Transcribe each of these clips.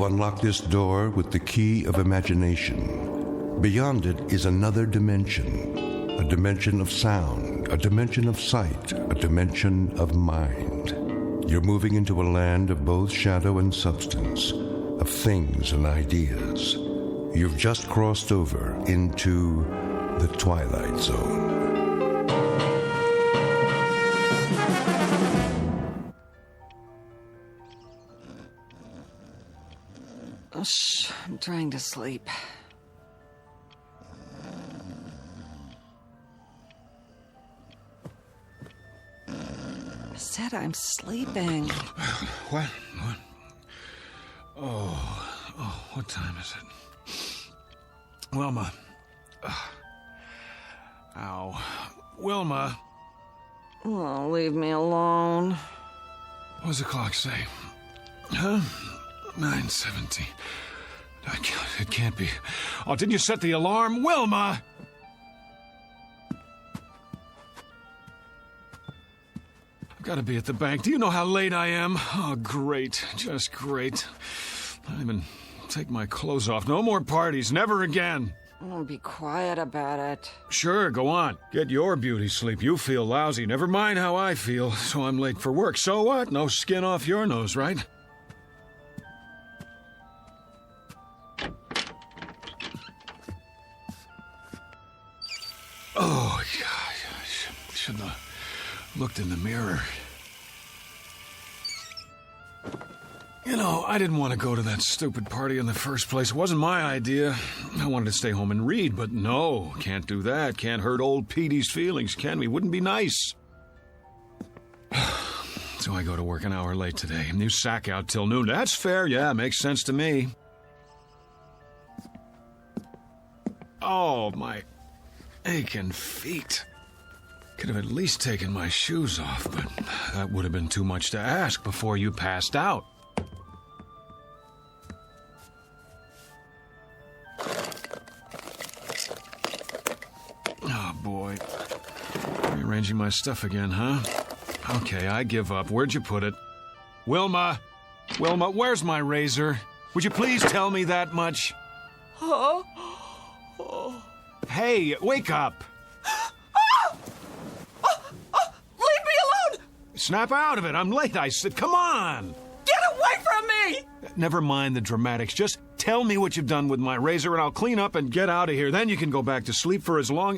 unlocked this door with the key of imagination. Beyond it is another dimension. A dimension of sound, a dimension of sight, a dimension of mind. You're moving into a land of both shadow and substance, of things and ideas. You've just crossed over into the Twilight Zone. Shh, I'm trying to sleep. I said I'm sleeping. What? Oh, what time is it? Wilma. Ow. Wilma. Oh, leave me alone. What does the clock say? Huh? 9:17. It can't be. Oh, didn't you set the alarm? Wilma! I've got to be at the bank. Do you know how late I am? Oh, great. Just great. I don't even take my clothes off. No more parties. Never again. Oh, be quiet about it. Sure, go on. Get your beauty sleep. You feel lousy. Never mind how I feel. So I'm late for work. So what? No skin off your nose, right? Oh, yeah, I shouldn't have looked in the mirror. You know, I didn't want to go to that stupid party in the first place. It wasn't my idea. I wanted to stay home and read, but no, can't do that. Can't hurt old Petey's feelings, can we? Wouldn't be nice. So I go to work an hour late today. New sack out till noon. That's fair, yeah, makes sense to me. Oh, my aching feet. Could have at least taken my shoes off, but that would have been too much to ask before you passed out. Oh, boy. Rearranging my stuff again, huh? Okay, I give up. Where'd you put it? Wilma! Wilma, where's my razor? Would you please tell me that much? Oh. Hey, wake up! Leave me alone! Snap out of it. I'm late, I said. Come on! Get away from me! Never mind the dramatics. Just tell me what you've done with my razor and I'll clean up and get out of here. Then you can go back to sleep for as long...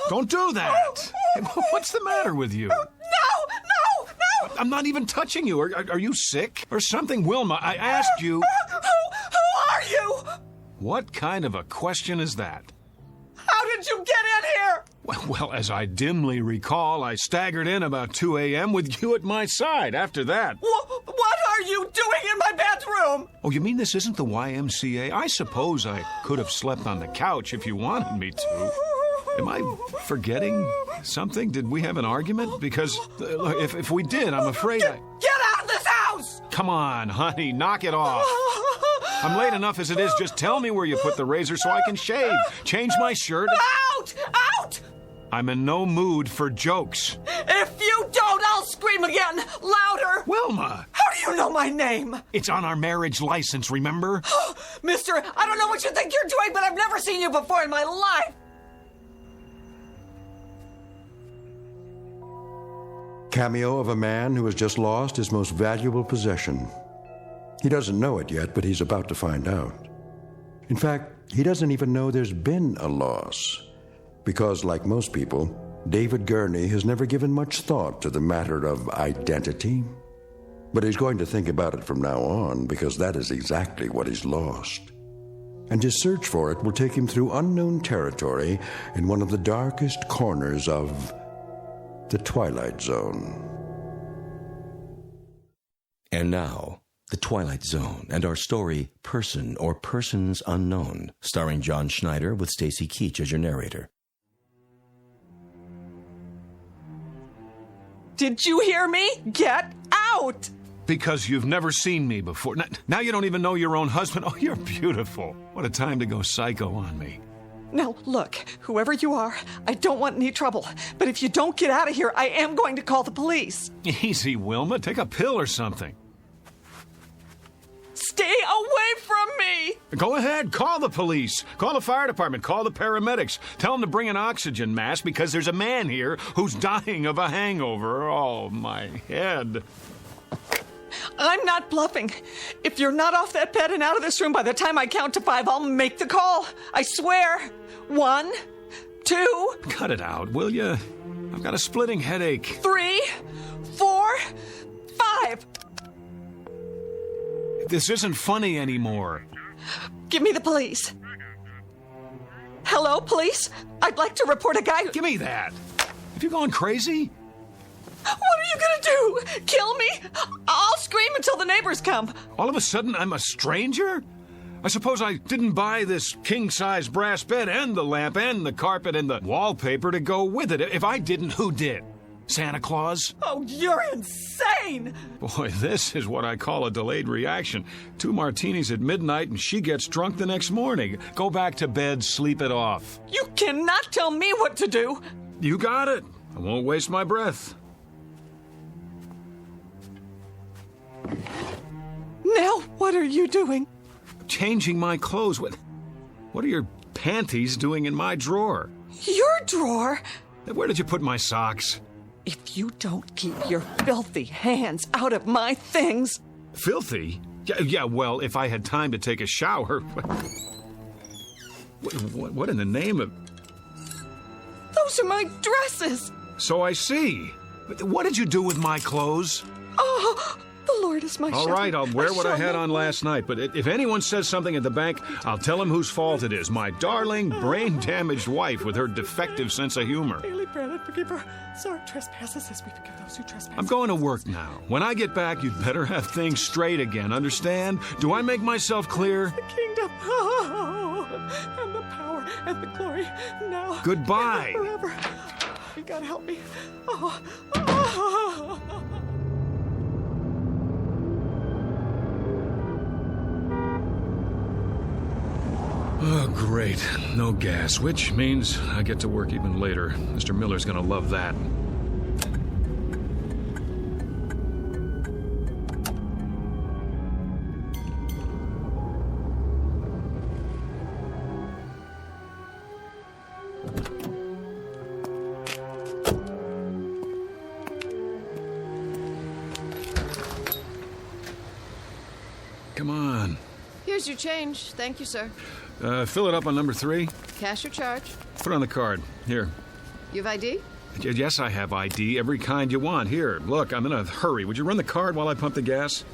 Don't do that! What's the matter with you? No! I'm not even touching you. Are you sick or something? Wilma, I asked you... Who are you? What kind of a question is that? How did you get in here? Well, as I dimly recall, I staggered in about 2 a.m. with you at my side. After that... What are you doing in my bedroom? Oh, you mean this isn't the YMCA? I suppose I could have slept on the couch if you wanted me to. Am I forgetting something? Did we have an argument? Because if we did, I'm afraid Get out of this house! Come on, honey, knock it off. I'm late enough as it is. Just tell me where you put the razor so I can shave. Change my shirt. Out! I'm in no mood for jokes. If you don't, I'll scream again, louder. Wilma! How do you know my name? It's on our marriage license, remember? Mister, I don't know what you think you're doing, but I've never seen you before in my life. Cameo of a man who has just lost his most valuable possession. He doesn't know it yet, but he's about to find out. In fact, he doesn't even know there's been a loss. Because, like most people, David Gurney has never given much thought to the matter of identity. But he's going to think about it from now on, because that is exactly what he's lost. And his search for it will take him through unknown territory in one of the darkest corners of the Twilight Zone. And now, The Twilight Zone and our story, Person or Persons Unknown, starring John Schneider with Stacy Keach as your narrator. Did you hear me? Get out! Because you've never seen me before. Now you don't even know your own husband. Oh, you're beautiful. What a time to go psycho on me. Now, look, whoever you are, I don't want any trouble. But if you don't get out of here, I am going to call the police. Easy, Wilma. Take a pill or something. Stay away from me! Go ahead, call the police. Call the fire department. Call the paramedics. Tell them to bring an oxygen mask because there's a man here who's dying of a hangover. Oh, my head. I'm not bluffing. If you're not off that bed and out of this room by the time I count to 5, I'll make the call. I swear. 1, 2... Cut it out, will you? I've got a splitting headache. 3, 4, 5. This isn't funny anymore. Give me the police. Hello, police? I'd like to report a guy who... Give me that. Have you gone crazy? What are you gonna do? Kill me? I'll scream until the neighbors come. All of a sudden, I'm a stranger? I suppose I didn't buy this king-size brass bed and the lamp and the carpet and the wallpaper to go with it. If I didn't, who did? Santa Claus? Oh, you're insane! Boy, this is what I call a delayed reaction. 2 martinis at midnight and she gets drunk the next morning. Go back to bed, sleep it off. You cannot tell me what to do! You got it. I won't waste my breath. Now, what are you doing? Changing my clothes. What are your panties doing in my drawer? Your drawer? Where did you put my socks? If you don't keep your filthy hands out of my things... Filthy? Yeah, well, if I had time to take a shower... What in the name of... Those are my dresses! So I see. What did you do with my clothes? Oh, the Lord is my shepherd. All right, I'll wear what I had shall on last night, but if anyone says something at the bank, I'll tell them whose fault it is. My darling, brain-damaged wife with her defective sense of humor. Daily bread and forgive our sorry trespasses as we forgive those who trespass. I'm going to work now. When I get back, you'd better have things straight again, understand? Do I make myself clear? The kingdom, and the power, and the glory, now. Goodbye. And forever. God help me. Oh, great. No gas, which means I get to work even later. Mr. Miller's gonna love that. Come on. Here's your change. Thank you, sir. Fill it up on number 3. Cash or charge? Put it on the card. Here. You have ID? Yes, I have ID. Every kind you want. Here, look, I'm in a hurry. Would you run the card while I pump the gas?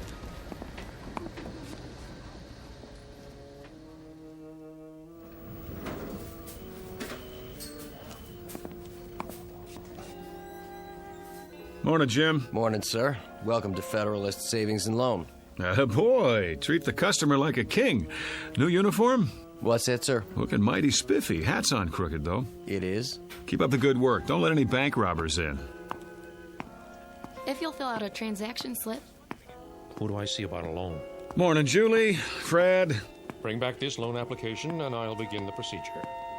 Morning, Jim. Morning, sir. Welcome to Federalist Savings and Loan. Boy, treat the customer like a king. New uniform? What's that, sir? Looking mighty spiffy. Hat's on crooked, though. It is. Keep up the good work. Don't let any bank robbers in. If you'll fill out a transaction slip. Who do I see about a loan? Morning, Julie. Fred. Bring back this loan application and I'll begin the procedure.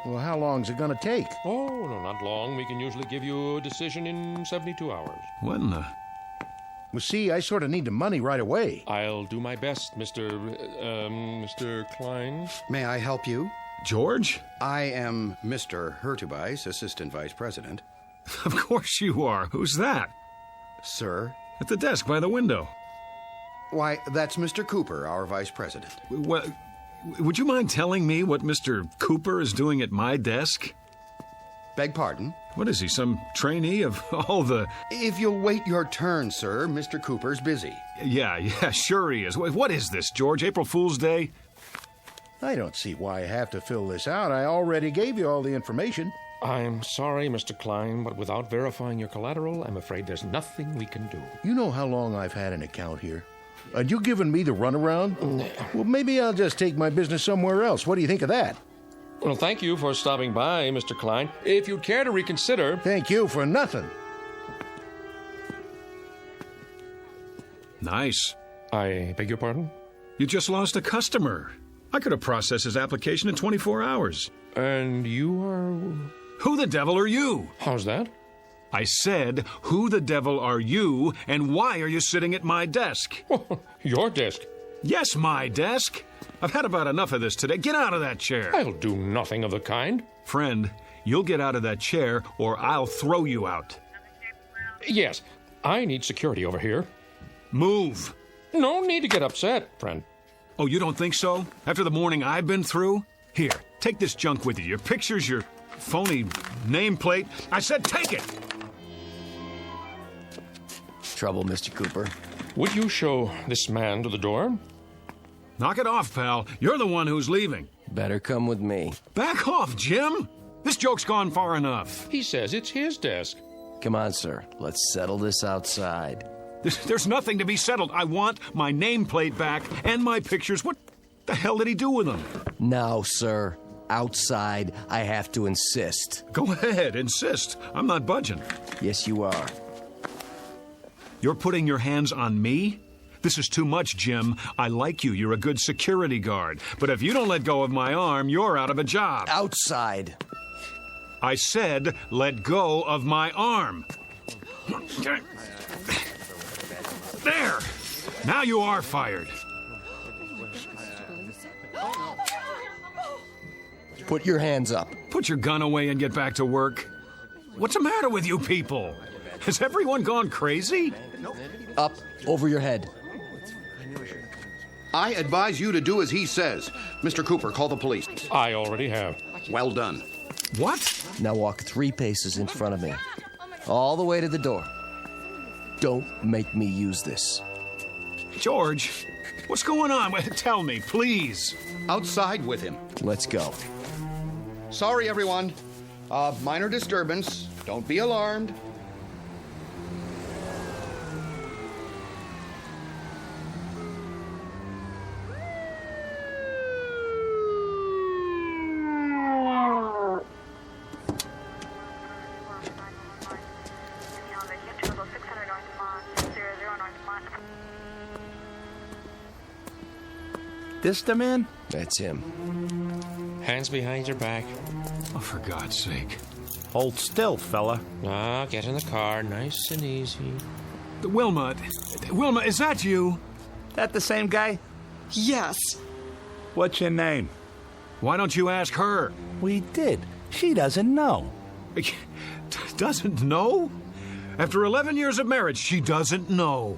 Well, how long's it gonna take? Oh, no, not long. We can usually give you a decision in 72 hours. What in the... Well, see, I sort of need the money right away. I'll do my best, Mr. Klein. May I help you? George? I am Mr. Hurtubise, Assistant Vice President. Of course you are. Who's that? Sir? At the desk by the window. Why, that's Mr. Cooper, our Vice President. Well, would you mind telling me what Mr. Cooper is doing at my desk? Beg pardon? What is he, some trainee of all the... If you'll wait your turn, sir, Mr. Cooper's busy. Yeah, sure he is. What is this, George? April Fool's Day? I don't see why I have to fill this out. I already gave you all the information. I'm sorry, Mr. Klein, but without verifying your collateral, I'm afraid there's nothing we can do. You know how long I've had an account here? And you giving me the runaround? Well, maybe I'll just take my business somewhere else. What do you think of that? Well, thank you for stopping by, Mr. Klein. If you'd care to reconsider... Thank you for nothing. Nice. I beg your pardon? You just lost a customer. I could have processed his application in 24 hours. And you are... Who the devil are you? How's that? I said, who the devil are you, and why are you sitting at my desk? Your desk. Yes, my desk. I've had about enough of this today. Get out of that chair. I'll do nothing of the kind. Friend, you'll get out of that chair or I'll throw you out. Yes, I need security over here. Move. No need to get upset, friend. Oh, you don't think so? After the morning I've been through? Here, take this junk with you. Your pictures, your phony nameplate. I said take it! Trouble, Mr. Cooper. Would you show this man to the door? Knock it off, pal. You're the one who's leaving. Better come with me. Back off, Jim. This joke's gone far enough. He says it's his desk. Come on, sir. Let's settle this outside. There's nothing to be settled. I want my nameplate back and my pictures. What the hell did he do with them? Now, sir. Outside, I have to insist. Go ahead, insist. I'm not budging. Yes, you are. You're putting your hands on me? This is too much, Jim. I like you. You're a good security guard. But if you don't let go of my arm, you're out of a job. Outside. I said let go of my arm. There! Now you are fired. Put your hands up. Put your gun away and get back to work. What's the matter with you people? Has everyone gone crazy? Up over your head. I advise you to do as he says. Mr. Cooper, call the police. I already have. Well done. What? Now walk 3 paces in front of me. All the way to the door. Don't make me use this. George, what's going on? Tell me, please. Outside with him. Let's go. Sorry, everyone. Minor disturbance. Don't be alarmed. This the man? That's him. Hands behind your back. Oh, for God's sake. Hold still, fella. Ah, get in the car, nice and easy. Wilma, is that you? That the same guy? Yes. What's your name? Why don't you ask her? We did. She doesn't know. Doesn't know? After 11 years of marriage, she doesn't know.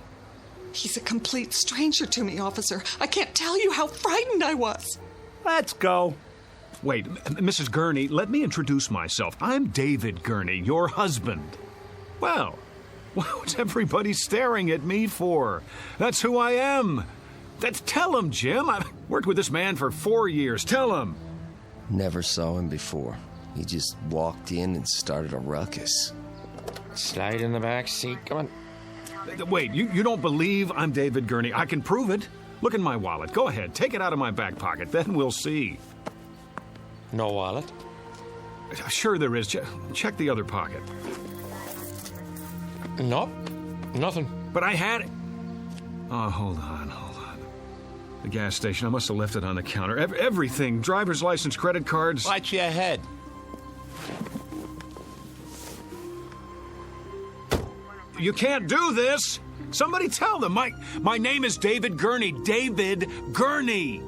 He's a complete stranger to me, officer. I can't tell you how frightened I was. Let's go. Wait, Mrs. Gurney, let me introduce myself. I'm David Gurney, your husband. Well, what's everybody staring at me for? That's who I am. Tell him, Jim. I've worked with this man for 4 years. Tell him. Never saw him before. He just walked in and started a ruckus. Slide in the back seat. Come on. Wait, you don't believe I'm David Gurney? I can prove it. Look in my wallet. Go ahead. Take it out of my back pocket. Then we'll see. No wallet? Sure there is. Check the other pocket. Nope. Nothing. But I had it. Oh, hold on. The gas station. I must have left it on the counter. Everything. Driver's license, credit cards. Watch your head. You can't do this. Somebody tell them. My name is David Gurney. David Gurney.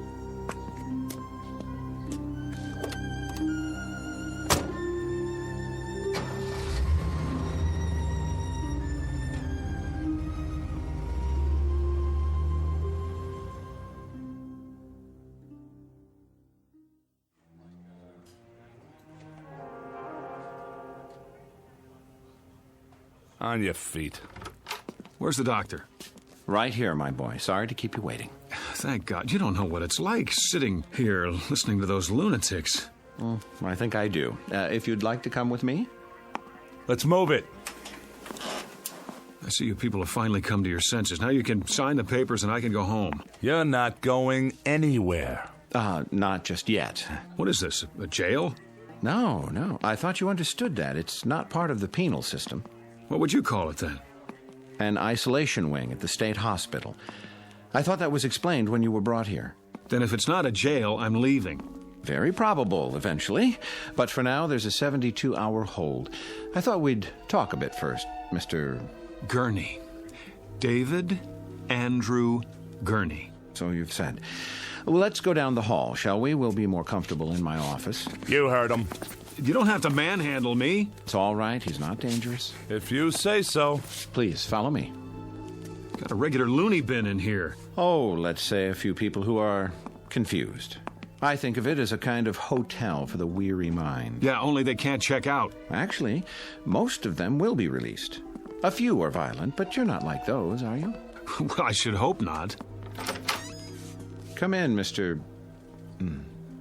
On your feet. Where's the doctor? Right here, my boy. Sorry to keep you waiting. Thank God. You don't know what it's like sitting here listening to those lunatics. I think I do. If you'd like to come with me? Let's move it. I see you people have finally come to your senses. Now you can sign the papers and I can go home. You're not going anywhere. Not just yet. What is this, a jail? No. I thought you understood that. It's not part of the penal system. What would you call it then? An isolation wing at the state hospital. I thought that was explained when you were brought here. Then if it's not a jail, I'm leaving. Very probable, eventually. But for now, there's a 72-hour hold. I thought we'd talk a bit first, Mr. Gurney. David Andrew Gurney. so you've said. Well, let's go down the hall, shall we? We'll be more comfortable in my office. You heard him. You don't have to manhandle me. It's all right. He's not dangerous. If you say so. Please, follow me. Got a regular loony bin in here. Oh, let's say a few people who are confused. I think of it as a kind of hotel for the weary mind. Yeah, only they can't check out. Actually, most of them will be released. A few are violent, but you're not like those, are you? Well, I should hope not. Come in, Mr.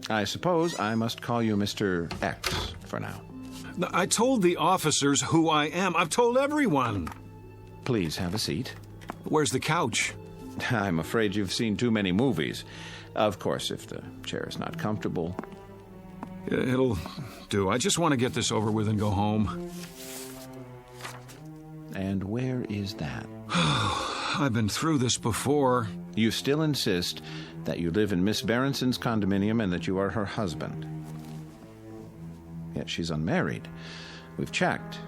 I suppose I must call you Mr. X for now. I told the officers who I am. I've told everyone. Please have a seat. Where's the couch? I'm afraid you've seen too many movies. Of course, if the chair is not comfortable. It'll do. I just want to get this over with and go home. And where is that? I've been through this before. You still insist that you live in Miss Berenson's condominium and that you are her husband. Yet she's unmarried. We've checked.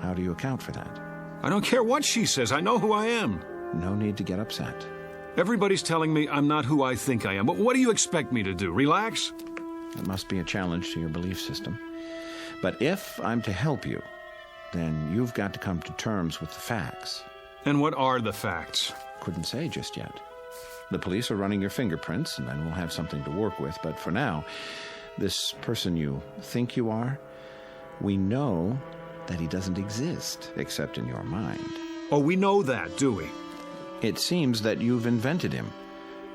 How do you account for that? I don't care what she says. I know who I am. No need to get upset. Everybody's telling me I'm not who I think I am. But what do you expect me to do? Relax? It must be a challenge to your belief system. But if I'm to help you, then you've got to come to terms with the facts. And what are the facts? Couldn't say just yet. The police are running your fingerprints, and then we'll have something to work with. But for now, this person you think you are, we know that he doesn't exist except in your mind. Oh, we know that, do we? It seems that you've invented him,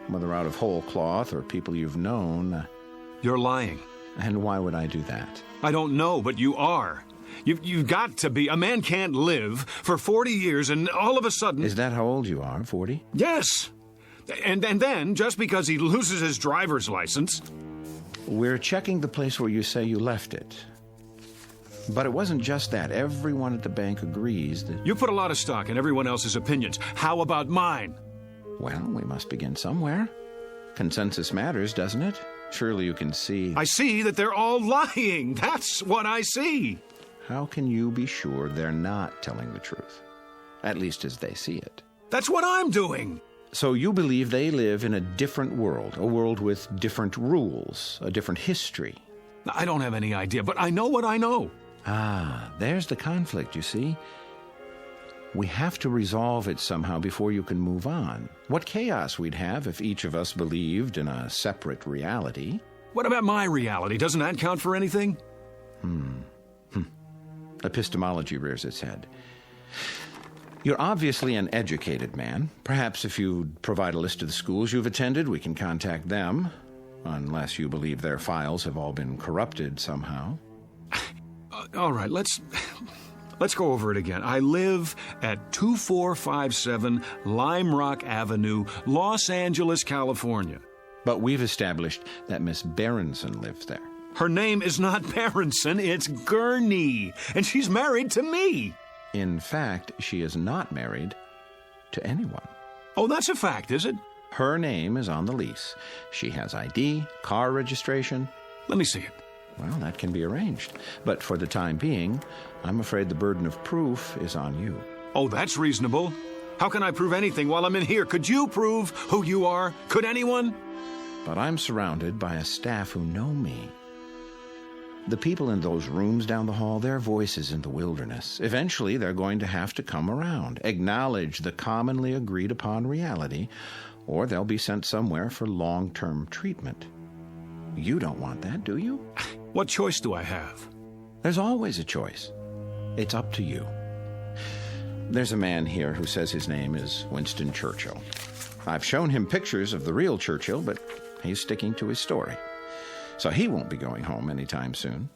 whether out of whole cloth or people you've known. You're lying. And why would I do that? I don't know, but you are. You've got to be. A man can't live for 40 years and all of a sudden... Is that how old you are, 40? Yes. And then, just because he loses his driver's license... We're checking the place where you say you left it. But it wasn't just that. Everyone at the bank agrees that... You put a lot of stock in everyone else's opinions. How about mine? Well, we must begin somewhere. Consensus matters, doesn't it? Surely you can see... I see that they're all lying. That's what I see. How can you be sure they're not telling the truth? At least as they see it. That's what I'm doing. So you believe they live in a different world, a world with different rules, a different history. I don't have any idea, but I know what I know. Ah, there's the conflict, you see. We have to resolve it somehow before you can move on. What chaos we'd have if each of us believed in a separate reality. What about my reality? Doesn't that count for anything? Epistemology rears its head. You're obviously an educated man. Perhaps if you'd provide a list of the schools you've attended, we can contact them. Unless you believe their files have all been corrupted somehow. All right, let's go over it again. I live at 2457 Lime Rock Avenue, Los Angeles, California. But we've established that Miss Berenson lives there. Her name is not Berenson, it's Gurney, and she's married to me. In fact, she is not married to anyone. Oh, that's a fact, is it? Her name is on the lease. She has ID, car registration. Let me see it. Well, that can be arranged. But for the time being, I'm afraid the burden of proof is on you. Oh, that's reasonable. How can I prove anything while I'm in here? Could you prove who you are? Could anyone? But I'm surrounded by a staff who know me. The people in those rooms down the hall, their voices in the wilderness. Eventually, they're going to have to come around, acknowledge the commonly agreed upon reality, or they'll be sent somewhere for long-term treatment. You don't want that, do you? What choice do I have? There's always a choice. It's up to you. There's a man here who says his name is Winston Churchill. I've shown him pictures of the real Churchill, but he's sticking to his story. So he won't be going home anytime soon.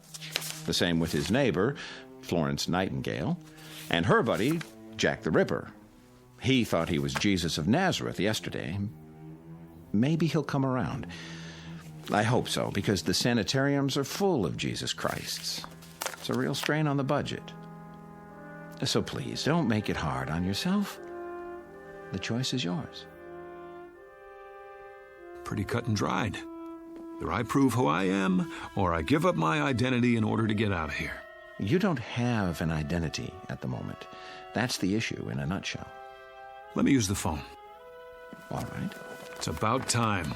The same with his neighbor, Florence Nightingale, and her buddy, Jack the Ripper. He thought he was Jesus of Nazareth yesterday. Maybe he'll come around. I hope so, because the sanitariums are full of Jesus Christs. It's a real strain on the budget. So please, don't make it hard on yourself. The choice is yours. Pretty cut and dried. Either I prove who I am, or I give up my identity in order to get out of here. You don't have an identity at the moment. That's the issue in a nutshell. Let me use the phone. All right. It's about time.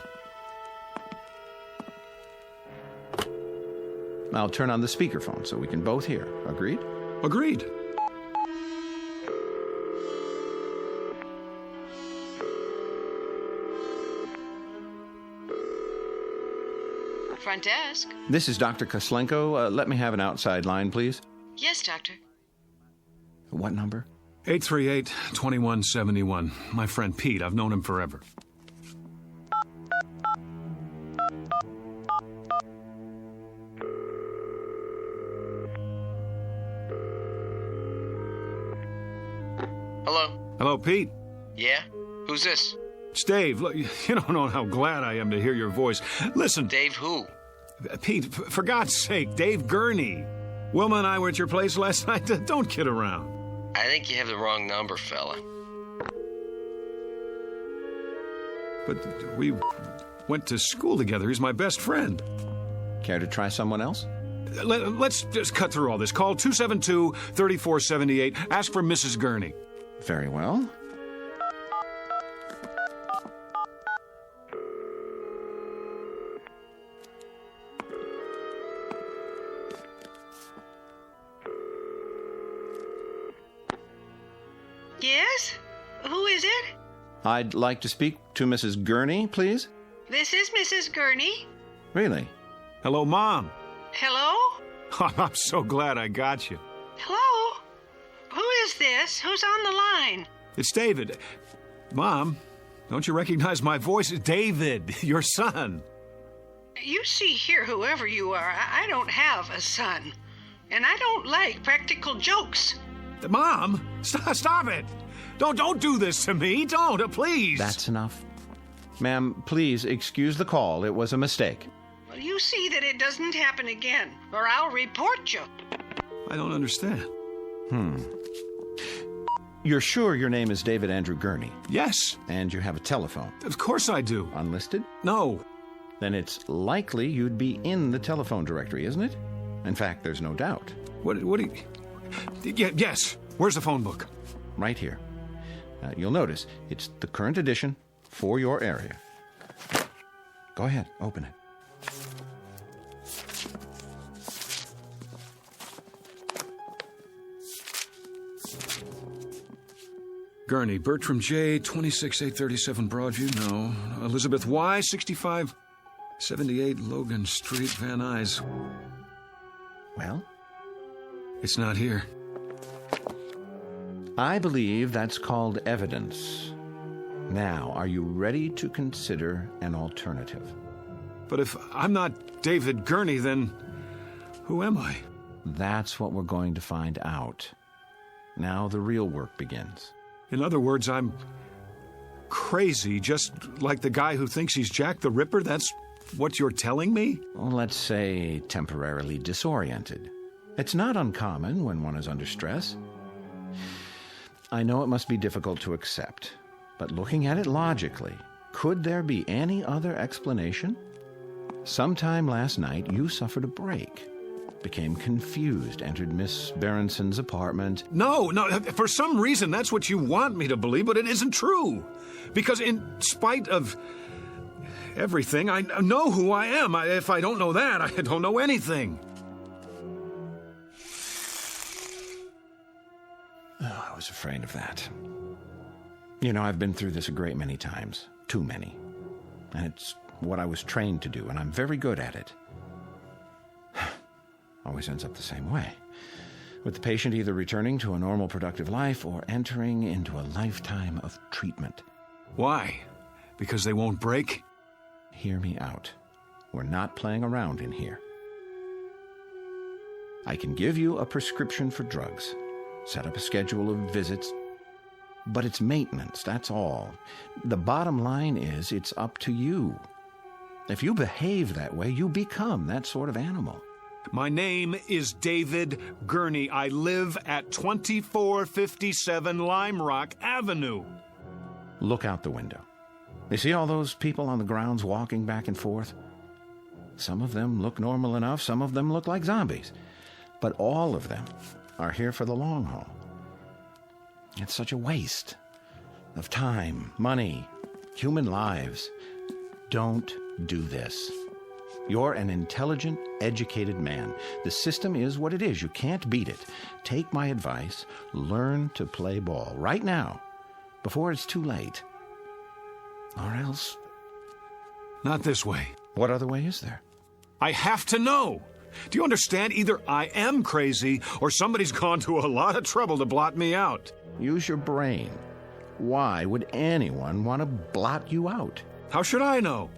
I'll turn on the speakerphone so we can both hear. Agreed? Agreed. Front desk. This is Dr. Koslenko. Let me have an outside line, please. Yes, doctor. What number? 838-2171. My friend Pete. I've known him forever. Hello? Hello, Pete. Yeah? Who's this? It's Dave. Look, you don't know how glad I am to hear your voice. Listen. Dave who? Pete, for God's sake, Dave Gurney. Wilma and I were at your place last night. Don't kid around. I think you have the wrong number, fella. But we went to school together. He's my best friend. Care to try someone else? Let's just cut through all this. Call 272-3478. Ask for Mrs. Gurney. Very well. Yes? Who is it? I'd like to speak to Mrs. Gurney, please. This is Mrs. Gurney. Really? Hello, Mom. Hello? Oh, I'm so glad I got you. Hello? Who is this? Who's on the line? It's David. Mom, don't you recognize my voice? David, your son. You see here, whoever you are, I don't have a son. And I don't like practical jokes. Mom, stop it. Don't do this to me. Don't, please. That's enough. Ma'am, please excuse the call. It was a mistake. Well, you see that it doesn't happen again, or I'll report you. I don't understand. You're sure your name is David Andrew Gurney? Yes. And you have a telephone? Of course I do. Unlisted? No. Then it's likely you'd be in the telephone directory, isn't it? In fact, there's no doubt. What do you... Yes. Where's the phone book? Right here. You'll notice it's the current edition for your area. Go ahead, open it. Gurney, Bertram J, 26837 Broadview, no. Elizabeth Y, 6578 Logan Street, Van Nuys. Well? It's not here. I believe that's called evidence. Now, are you ready to consider an alternative? But if I'm not David Gurney, then who am I? That's what we're going to find out. Now the real work begins. In other words, I'm crazy, just like the guy who thinks he's Jack the Ripper? That's what you're telling me? Well, let's say temporarily disoriented. It's not uncommon when one is under stress. I know it must be difficult to accept, but looking at it logically, could there be any other explanation? Sometime last night, you suffered a break, became confused, entered Miss Berenson's apartment. No, for some reason that's what you want me to believe, but it isn't true. Because in spite of everything, I know who I am. If I don't know that, I don't know anything. Oh, I was afraid of that. You know, I've been through this a great many times. Too many. And it's what I was trained to do, and I'm very good at it. Always ends up the same way. With the patient either returning to a normal productive life or entering into a lifetime of treatment. Why? Because they won't break? Hear me out. We're not playing around in here. I can give you a prescription for drugs, set up a schedule of visits, but it's maintenance, that's all. The bottom line is it's up to you. If you behave that way, you become that sort of animal. My name is David Gurney. I live at 2457 Lime Rock Avenue. Look out the window. You see all those people on the grounds walking back and forth? Some of them look normal enough, some of them look like zombies. But all of them are here for the long haul. It's such a waste of time, money, human lives. Don't do this. You're an intelligent, educated man. The system is what it is. You can't beat it. Take my advice. Learn to play ball right now, before it's too late. Or else... Not this way. What other way is there? I have to know. Do you understand? Either I am crazy or somebody's gone to a lot of trouble to blot me out. Use your brain. Why would anyone want to blot you out? How should I know?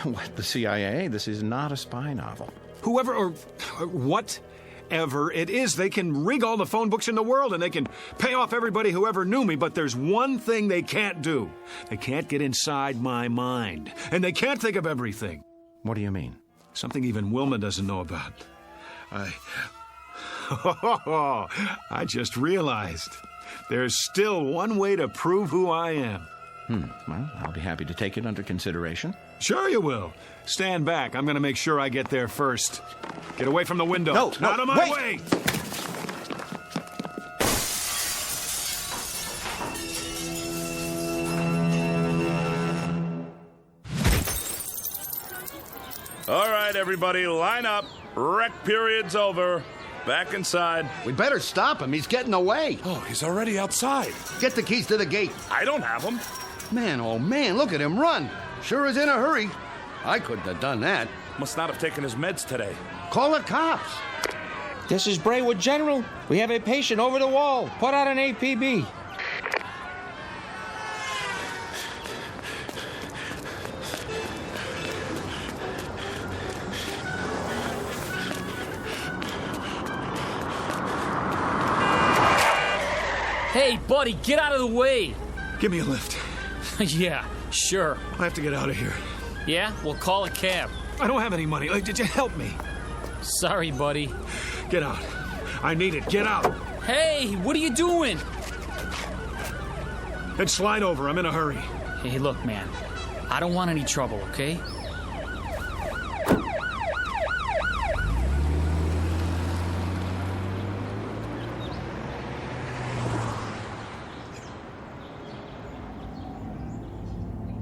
What, the CIA? This is not a spy novel. Whoever or whatever it is, they can rig all the phone books in the world and they can pay off everybody who ever knew me, but there's one thing they can't do. They can't get inside my mind. And they can't think of everything. What do you mean? Something even Wilma doesn't know about. I just realized there's still one way to prove who I am. Well, I'll be happy to take it under consideration. Sure you will. Stand back. I'm going to make sure I get there first. Get away from the window. No, out of my way! All right, everybody, line up. Rec period's over. Back inside. We better stop him. He's getting away. Oh, he's already outside. Get the keys to the gate. I don't have them. Man, oh man, look at him run. Sure is in a hurry. I couldn't have done that. Must not have taken his meds today. Call the cops. This is Braywood General. We have a patient over the wall. Put out an APB. Hey, buddy, get out of the way. Give me a lift. Yeah, sure. I have to get out of here. Yeah? Well, call a cab. I don't have any money. Did you help me? Sorry, buddy. Get out. I need it. Get out. Hey, what are you doing? Then slide over. I'm in a hurry. Hey, look, man. I don't want any trouble, okay?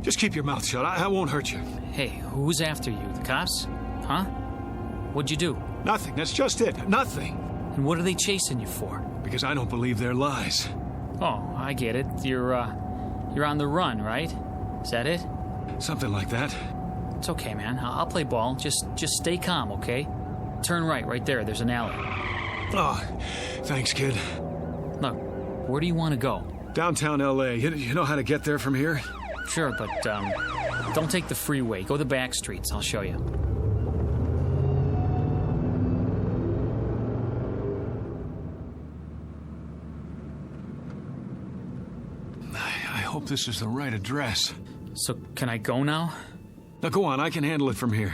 Just keep your mouth shut. I won't hurt you. Hey, who's after you? The cops? Huh? What'd you do? Nothing. That's just it. Nothing. And what are they chasing you for? Because I don't believe their lies. Oh, I get it. You're on the run, right? Is that it? Something like that. It's okay, man. I'll play ball. Just stay calm, okay? Turn right there. There's an alley. Oh, thanks, kid. Look, where do you want to go? Downtown L.A. You know how to get there from here? Sure, but don't take the freeway. Go the back streets. I'll show you. I hope this is the right address. So, can I go now? Now, go on. I can handle it from here.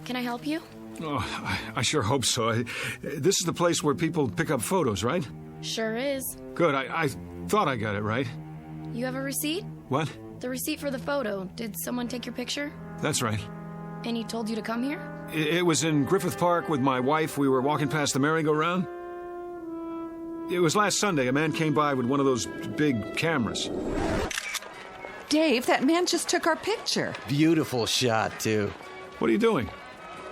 Can I help you? Oh, I sure hope so. This is the place where people pick up photos, right? Sure is. Good. I thought I got it right. You have a receipt? What? The receipt for the photo. Did someone take your picture? That's right. And he told you to come here? It was in Griffith Park with my wife. We were walking past the merry-go-round. It was last Sunday. A man came by with one of those big cameras. Dave, that man just took our picture. Beautiful shot, too. What are you doing?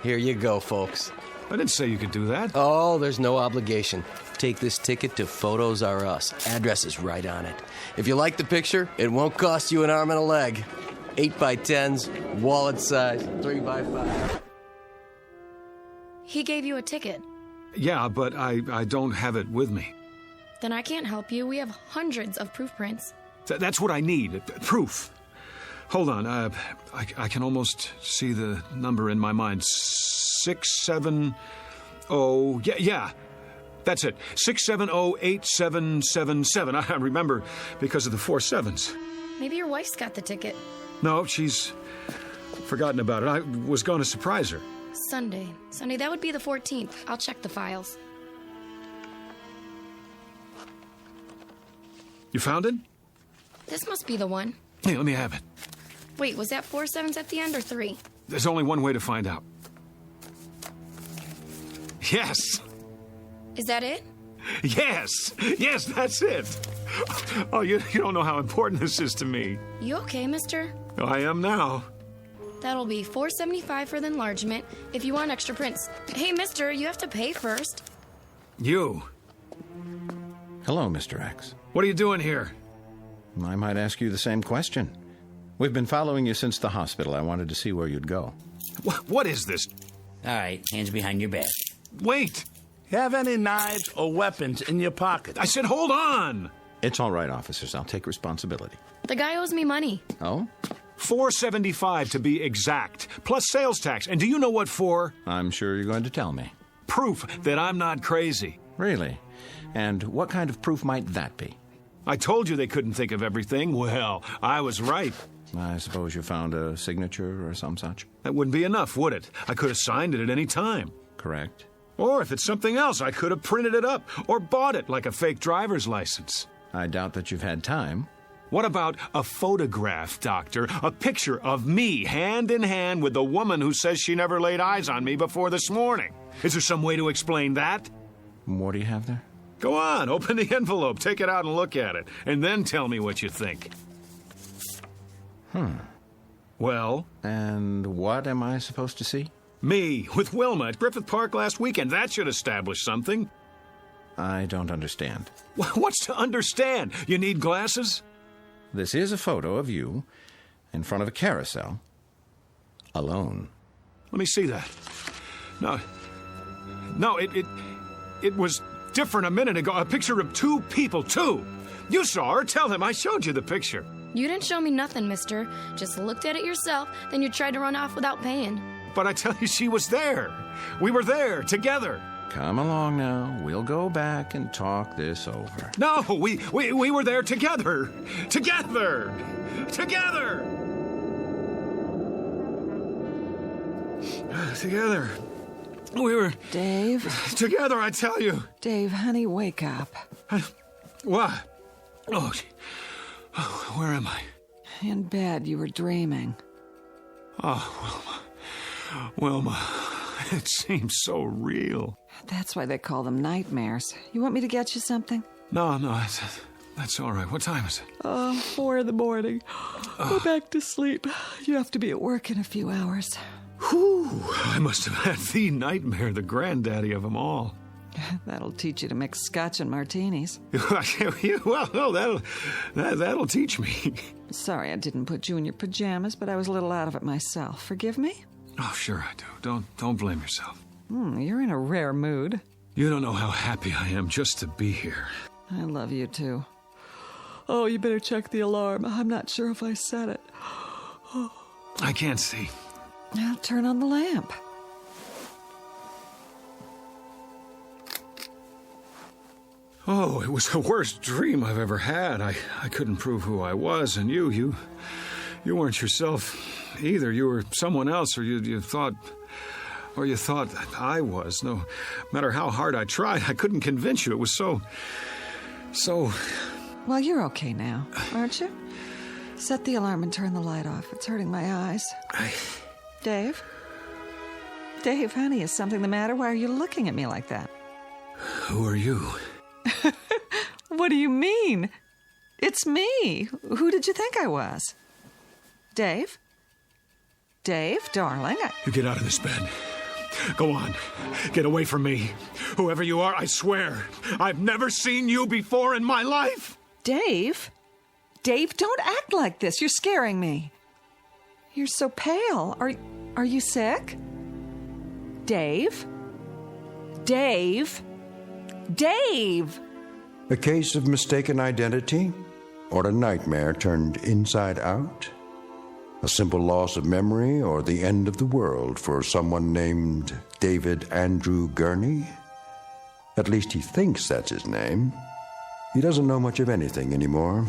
Here you go, folks. I didn't say you could do that. Oh, there's no obligation. Take this ticket to Photos R Us. Address is right on it. If you like the picture, it won't cost you an arm and a leg. 8x10s, wallet size, 3x5. He gave you a ticket. Yeah, but I don't have it with me. Then I can't help you. We have hundreds of proof prints. That's what I need. Proof. Hold on. I can almost see the number in my mind. 670. Yeah. That's it. 670-8777. I remember because of the 4 sevens. Maybe your wife's got the ticket. No, she's forgotten about it. I was going to surprise her. Sunday. That would be the 14th. I'll check the files. You found it? This must be the one. Hey, let me have it. Wait, was that 4 7s at the end or 3? There's only one way to find out. Yes! Is that it? Yes! Yes, that's it! Oh, you don't know how important this is to me. You okay, mister? Oh, I am now. That'll be $4.75 for the enlargement if you want extra prints. Hey, mister, you have to pay first. You. Hello, Mr. X. What are you doing here? I might ask you the same question. We've been following you since the hospital. I wanted to see where you'd go. What is this? All right, hands behind your back. Wait! Have any knives or weapons in your pocket? I said hold on! It's all right, officers. I'll take responsibility. The guy owes me money. Oh? $4.75 to be exact, plus sales tax. And do you know what for? I'm sure you're going to tell me. Proof that I'm not crazy. Really? And what kind of proof might that be? I told you they couldn't think of everything. Well, I was right. I suppose you found a signature or some such? That wouldn't be enough, would it? I could have signed it at any time. Correct. Or if it's something else, I could have printed it up or bought it like a fake driver's license. I doubt that you've had time. What about a photograph, Doctor? A picture of me hand in hand with the woman who says she never laid eyes on me before this morning. Is there some way to explain that? What do you have there? Go on, open the envelope, take it out and look at it, and then tell me what you think. Well? And what am I supposed to see? Me, with Wilma at Griffith Park last weekend. That should establish something. I don't understand. What's to understand? You need glasses? This is a photo of you in front of a carousel, alone. Let me see that. No, it was different a minute ago. A picture of two people, two. You saw her. Tell him I showed you the picture. You didn't show me nothing, mister. Just looked at it yourself, then you tried to run off without paying. But I tell you, she was there. We were there, together. Come along now. We'll go back and talk this over. No, we were there together. Together. Together. Together. We were... Dave? Together, I tell you. Dave, honey, wake up. What? Oh, where am I? In bed, you were dreaming. Oh, Wilma, it seems so real. That's why they call them nightmares. You want me to get you something? No, that's all right. What time is it? 4 in the morning. Go back to sleep. You have to be at work in a few hours. Whew, I must have had the nightmare, the granddaddy of them all. That'll teach you to mix scotch and martinis. Well, no, that'll teach me. Sorry I didn't put you in your pajamas, but I was a little out of it myself. Forgive me? Oh, sure I do. Don't blame yourself. You're in a rare mood. You don't know how happy I am just to be here. I love you, too. Oh, you better check the alarm. I'm not sure if I set it. I can't see. Now turn on the lamp. Oh, it was the worst dream I've ever had. I couldn't prove who I was, and you weren't yourself either. You were someone else, or you thought I was. No matter how hard I tried, I couldn't convince you. It was so... Well, you're okay now, aren't you? Set the alarm and turn the light off. It's hurting my eyes. Dave? Dave, honey, is something the matter? Why are you looking at me like that? Who are you? What do you mean? It's me. Who did you think I was? Dave? Dave, darling. You get out of this bed. Go on. Get away from me. Whoever you are, I swear, I've never seen you before in my life. Dave? Dave, don't act like this. You're scaring me. You're so pale. Are you sick? Dave? Dave? Dave! A case of mistaken identity or a nightmare turned inside out? A simple loss of memory or the end of the world for someone named David Andrew Gurney? At least he thinks that's his name. He doesn't know much of anything anymore,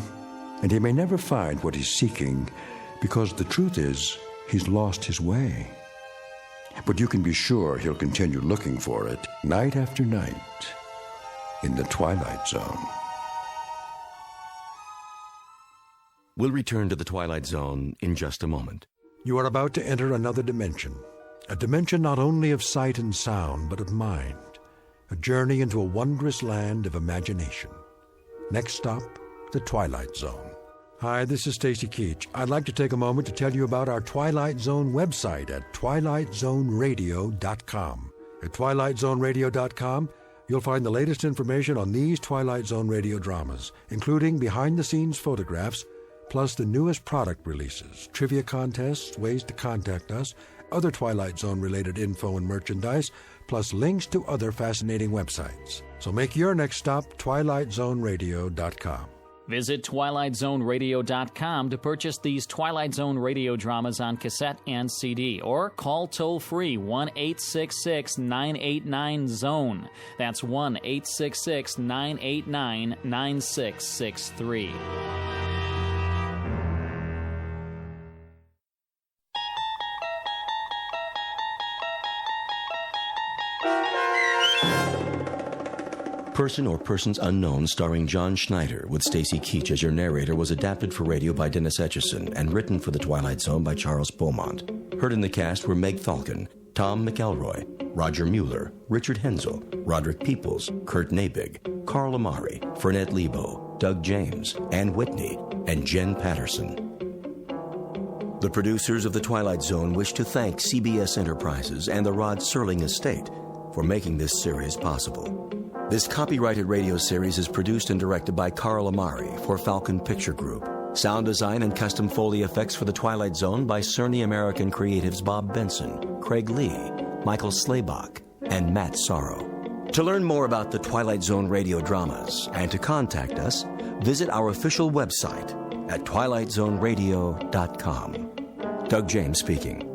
and he may never find what he's seeking because the truth is he's lost his way. But you can be sure he'll continue looking for it night after night in the Twilight Zone. We'll return to the Twilight Zone in just a moment. You are about to enter another dimension. A dimension not only of sight and sound, but of mind. A journey into a wondrous land of imagination. Next stop, the Twilight Zone. Hi, this is Stacy Keach. I'd like to take a moment to tell you about our Twilight Zone website at twilightzoneradio.com. At twilightzoneradio.com, you'll find the latest information on these Twilight Zone radio dramas, including behind-the-scenes photographs, plus the newest product releases, trivia contests, ways to contact us, other Twilight Zone-related info and merchandise, plus links to other fascinating websites. So make your next stop twilightzoneradio.com. Visit twilightzoneradio.com to purchase these Twilight Zone radio dramas on cassette and CD, or call toll-free 1-866-989-ZONE. That's 1-866-989-9663. Person or Persons Unknown, starring John Schneider, with Stacy Keach as your narrator, was adapted for radio by Dennis Etchison and written for The Twilight Zone by Charles Beaumont. Heard in the cast were Meg Falcon, Tom McElroy, Roger Mueller, Richard Hensel, Roderick Peoples, Kurt Nabig, Carl Amari, Fernette Lebo, Doug James, Ann Whitney, and Jen Patterson. The producers of The Twilight Zone wish to thank CBS Enterprises and the Rod Serling Estate for making this series possible. This copyrighted radio series is produced and directed by Carl Amari for Falcon Picture Group. Sound design and custom Foley effects for The Twilight Zone by Cerny American Creatives Bob Benson, Craig Lee, Michael Slaybach, and Matt Sorrow. To learn more about the Twilight Zone radio dramas and to contact us, visit our official website at twilightzoneradio.com. Doug James speaking.